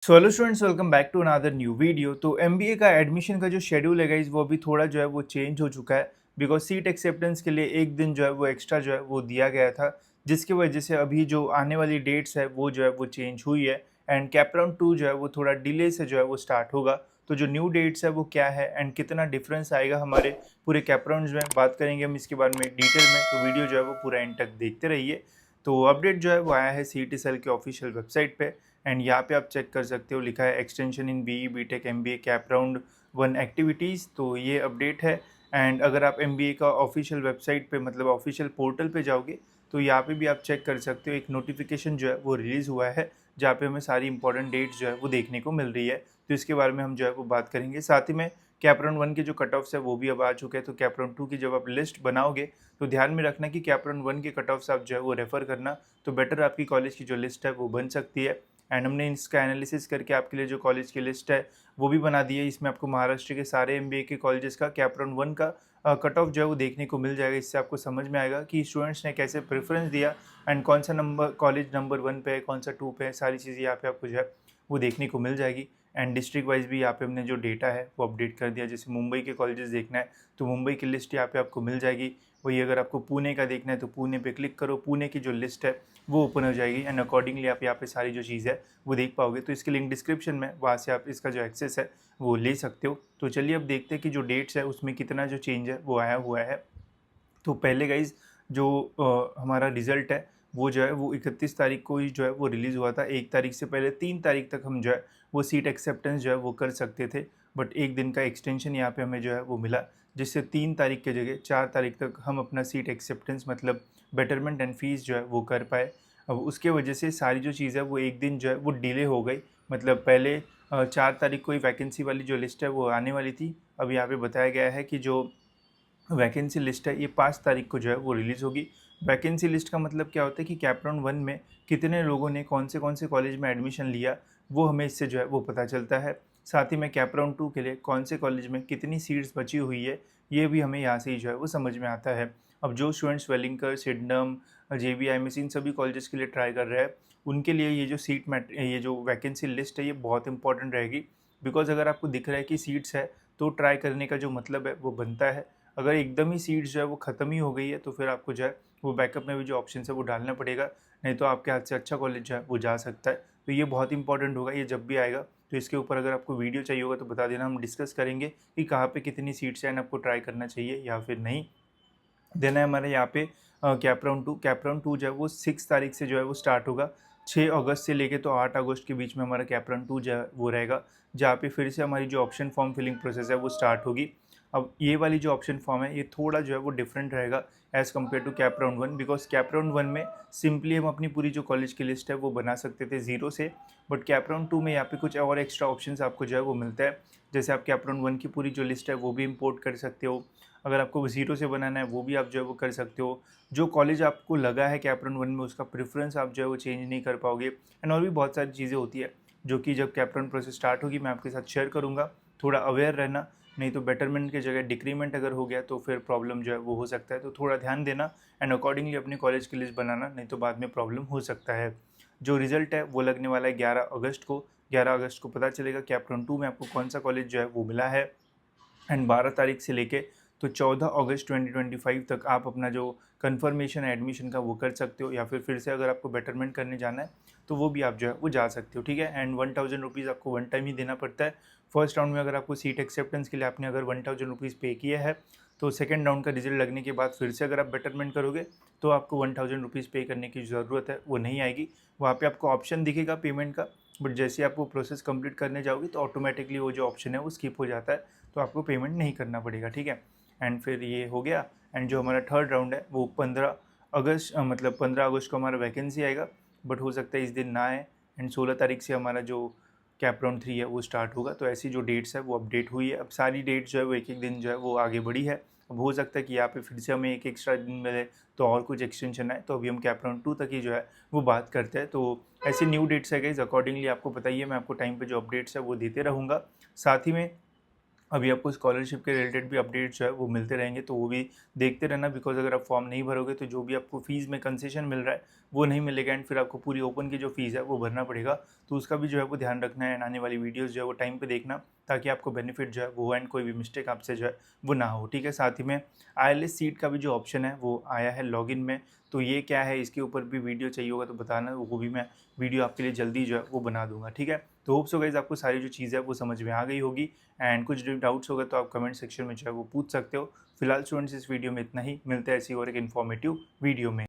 So hello students, welcome back to another new video. तो MBA का admission का जो शेड्यूल है गाइस, वो अभी थोड़ा जो है वो चेंज हो चुका है। बिकॉज सीट एक्सेप्टेंस के लिए एक दिन जो है वो एक्स्ट्रा जो है वो दिया गया था, जिसकी वजह से अभी जो आने वाली डेट्स है वो जो है वो चेंज हुई है। एंड कैपराउंड 2 जो है वो थोड़ा डिले से जो है वो स्टार्ट होगा। तो जो न्यू डेट्स है वो क्या है एंड कितना डिफरेंस आएगा हमारे पूरे कैपराउंड्स में, बात करेंगे हम इसके बारे में डिटेल में। तो वीडियो जो है वो पूरा एंड तक देखते रहिए। तो अपडेट जो है वो आया है सीईटी सेल के ऑफिशियल वेबसाइट पे। एंड यहाँ पे आप चेक कर सकते हो, लिखा है extension in BE BTech MBA CAP round 1 activities. तो ये अपडेट है। एंड अगर आप एमबीए का ऑफिशियल वेबसाइट पे मतलब ऑफिशियल पोर्टल पे जाओगे तो यहाँ पे भी आप चेक कर सकते हो, एक नोटिफिकेशन जो है वो रिलीज़ हुआ है जहाँ पे हमें सारी इंपॉर्टेंट डेट्स जो है वो देखने को मिल रही है। तो इसके बारे में हम जो है वो बात करेंगे। साथ ही में कैप राउंड 1 के जो कट ऑफ्स है वो भी अब आ चुके हैं। तो कैप राउंड 2 की जब आप लिस्ट बनाओगे तो ध्यान में रखना कि कैप राउंड 1 के कट ऑफ्स आप जो है वो रेफर करना, तो बेटर आपकी कॉलेज की जो लिस्ट है वो बन सकती है। एंड हमने इसका एनालिसिस करके आपके लिए जो कॉलेज की लिस्ट है वो भी बना दी है। इसमें आपको महाराष्ट्र के सारे एमबीए के कॉलेजेस का कैप राउंड 1 का कट ऑफ जो है वो देखने को मिल जाएगा। इससे आपको समझ में आएगा कि स्टूडेंट्स ने कैसे प्रेफरेंस दिया एंड कौन सा नंबर कॉलेज नंबर 1 पे है, कौन सा 2 पे है, सारी चीज़ें यहाँ पे आपको जो है वो देखने को मिल जाएगी। एंड डिस्ट्रिक्ट वाइज भी यहाँ पे हमने जो डेटा है वो अपडेट कर दिया। जैसे मुंबई के कॉलेजेस देखना है तो मुंबई की लिस्ट यहाँ पे आपको मिल जाएगी। वही अगर आपको पुणे का देखना है तो पुणे पे क्लिक करो, पुणे की जो लिस्ट है वो ओपन हो जाएगी। एंड अकॉर्डिंगली आप यहाँ पे सारी जो चीज़ है वो देख पाओगे। तो इसकी लिंक डिस्क्रिप्शन में, वहाँ से आप इसका जो एक्सेस है वो ले सकते हो। तो चलिए अब देखते हैं कि जो डेट्स है उसमें कितना जो चेंज है वो आया हुआ है। तो पहले गाइज जो हमारा रिज़ल्ट है वो जो है वो 31 तारीख को ही जो है वो रिलीज़ हुआ था। 1 तारीख से पहले 3 तारीख तक हम जो है वो सीट एक्सेप्टेंस जो है वो कर सकते थे। बट एक दिन का एक्सटेंशन यहाँ पे हमें जो है वो मिला, जिससे 3 तारीख के जगह 4 तारीख तक हम अपना सीट एक्सेप्टेंस मतलब बेटरमेंट एंड फीस जो है वो कर पाए। अब उसके वजह से सारी जो चीज़ है वो एक दिन जो है वो डिले हो गई। मतलब पहले 4 तारीख को ही वैकेंसी वाली जो लिस्ट है वो आने वाली थी। अब यहाँ पे बताया गया है कि जो वैकेंसी लिस्ट है ये 5 तारीख को जो है वो रिलीज़ होगी। वैकेंसी लिस्ट का मतलब क्या होता है कि कैप राउंड 1 में कितने लोगों ने कौन से कॉलेज में एडमिशन लिया, वो हमें इससे जो है वो पता चलता है। साथ ही में कैप राउंड 2 के लिए कौन से कॉलेज में कितनी सीट्स बची हुई है, ये भी हमें यहाँ से ही जो है वो समझ में आता है। अब जो स्टूडेंट्स वेलिंगकर, सिडनम, जेबीआईएमएस इन सभी कॉलेजेस के लिए ट्राई कर रहे हैं, उनके लिए ये जो ये जो वैकेंसी लिस्ट है ये बहुत इंपॉर्टेंट रहेगी। बिकॉज अगर आपको दिख रहा है कि सीट्स है तो ट्राई करने का जो मतलब है वो बनता है। अगर एकदम ही सीट्स जो है वो ख़त्म ही हो गई है तो फिर आपको जो है वो बैकअप में भी जो ऑप्शन है वो डालना पड़ेगा, नहीं तो आपके हाथ से अच्छा कॉलेज जो है वो जा सकता है। तो ये बहुत इंपॉर्टेंट होगा ये जब भी आएगा। तो इसके ऊपर अगर आपको वीडियो चाहिए होगा तो बता देना, हम डिस्कस करेंगे कि कहाँ पे कितनी सीट्स हैं, आपको ट्राई करना चाहिए या फिर नहीं। देन है हमारे यहाँ पे कैप राउंड 2 जो है वो 6 तारीख से जो है वो स्टार्ट होगा। 6 अगस्त से लेके तो 8 अगस्त के बीच में हमारा कैप राउंड 2 जो है वो रहेगा, जहाँ पे फिर से हमारी जो ऑप्शन फॉर्म फिलिंग प्रोसेस है वो स्टार्ट होगी। अब ये वाली जो ऑप्शन फॉर्म है ये थोड़ा जो है वो डिफरेंट रहेगा as compare to CAP round 1। Because CAP round 1 में सिंपली हम अपनी पूरी जो कॉलेज की लिस्ट है वो बना सकते थे ज़ीरो से। बट कैप राउंड 2 में यहाँ पे कुछ और एक्स्ट्रा ऑप्शन आपको जो है वो मिलता है। जैसे आप कैप राउंड 1 की पूरी जो लिस्ट है वो भी इम्पोर्ट कर सकते हो, अगर आपको ज़ीरो से बनाना है वो भी आप जो है वो कर सकते हो। जो कॉलेज आपको लगा है कैप राउंड 1 में उसका प्रेफरेंस आप जो है वो चेंज नहीं कर पाओगे। एंड और भी बहुत सारी चीज़ें होती है जो कि जब कैप राउंड प्रोसेस स्टार्ट होगी मैं आपके साथ शेयर करूँगा। थोड़ा अवेयर रहना, नहीं तो बेटरमेंट की जगह डिक्रीमेंट अगर हो गया तो फिर प्रॉब्लम जो है वो हो सकता है। तो थोड़ा ध्यान देना एंड अकॉर्डिंगली अपने कॉलेज की लिस्ट बनाना, नहीं तो बाद में प्रॉब्लम हो सकता है। जो रिजल्ट है वो लगने वाला है 11 अगस्त को। 11 अगस्त को पता चलेगा कैप राउंड 2 में आपको कौन सा कॉलेज जो है वो मिला है। एंड 12 तारीख से लेके तो 14 अगस्त 2025 तक आप अपना जो कन्फर्मेशन है एडमिशन का वो कर सकते हो, या फिर से अगर आपको बेटरमेंट करने जाना है तो वो भी आप जो है वो जा सकते हो। ठीक है। एंड 1000 रुपीज़ आपको वन टाइम ही देना पड़ता है। फर्स्ट राउंड में अगर आपको सीट एक्सेप्टेंस के लिए आपने अगर 1000 रुपीज़ पे किया है तो सेकेंड राउंड का रिजल्ट लगने के बाद फिर से अगर आप बेटरमेंट करोगे तो आपको 1000 रुपीज़ पे करने की ज़रूरत है वो नहीं आएगी। वहाँ पे आपको ऑप्शन दिखेगा पेमेंट का, बट जैसे आप वो प्रोसेस कंप्लीट करने जाओगे तो ऑटोमेटिकली वो जो ऑप्शन है वो स्किप हो जाता है, तो आपको पेमेंट नहीं करना पड़ेगा। ठीक है। एंड फिर ये हो गया। एंड जो हमारा थर्ड राउंड है वो 15 अगस्त मतलब 15 अगस्त को हमारा वैकेंसी आएगा, बट हो सकता है इस दिन ना आए। एंड 16 तारीख से हमारा जो कैप राउंड 3 है वो स्टार्ट होगा। तो ऐसी जो डेट्स है वो अपडेट हुई है। अब सारी डेट्स जो है वो एक एक दिन जो है वो आगे बढ़ी है। अब हो सकता है कि यहाँ पे फिर से हमें एक एक्स्ट्रा दिन मिले तो और कुछ एक्सटेंशन है, तो अभी हम कैप राउंड 2 तक ही जो है वो बात करते हैं। तो ऐसी न्यू डेट्स है गाइस, अकॉर्डिंगली आपको बताइए, मैं आपको टाइम पे जो अपडेट्स है वो देते रहूँगा। साथ ही में अभी आपको स्कॉलरशिप के रिलेटेड भी अपडेट्स जो है वो मिलते रहेंगे, तो वो भी देखते रहना, बिकॉज अगर आप फॉर्म नहीं भरोगे तो जो भी आपको फ़ीस में कंसेशन मिल रहा है वो नहीं मिलेगा, एंड फिर आपको पूरी ओपन की जो फ़ीस है वो भरना पड़ेगा। तो उसका भी जो है वो ध्यान रखना है, एंड आने वाली वीडियोज़ जो है वो टाइम पे देखना, ताकि आपको बेनिफिट जो है वो एंड कोई भी मिस्टेक आपसे जो है वो ना हो, ठीक है। साथ ही में IELTS सीट का भी जो ऑप्शन है वो आया है लॉगिन में, तो ये क्या है इसके ऊपर भी वीडियो चाहिए होगा तो बताना, वो भी मैं वीडियो आपके लिए जल्दी जो है वो बना दूंगा, ठीक है। तो होप सो गाइस आपको सारी जो चीज़ है वो समझ में आ गई होगी, एंड कुछ डाउट्स होगा तो आप कमेंट सेक्शन में जो है वो पूछ सकते हो। फिलहाल स्टूडेंट्स इस वीडियो में इतना ही, मिलते हैं ऐसी और एक इन्फॉर्मेटिव वीडियो में।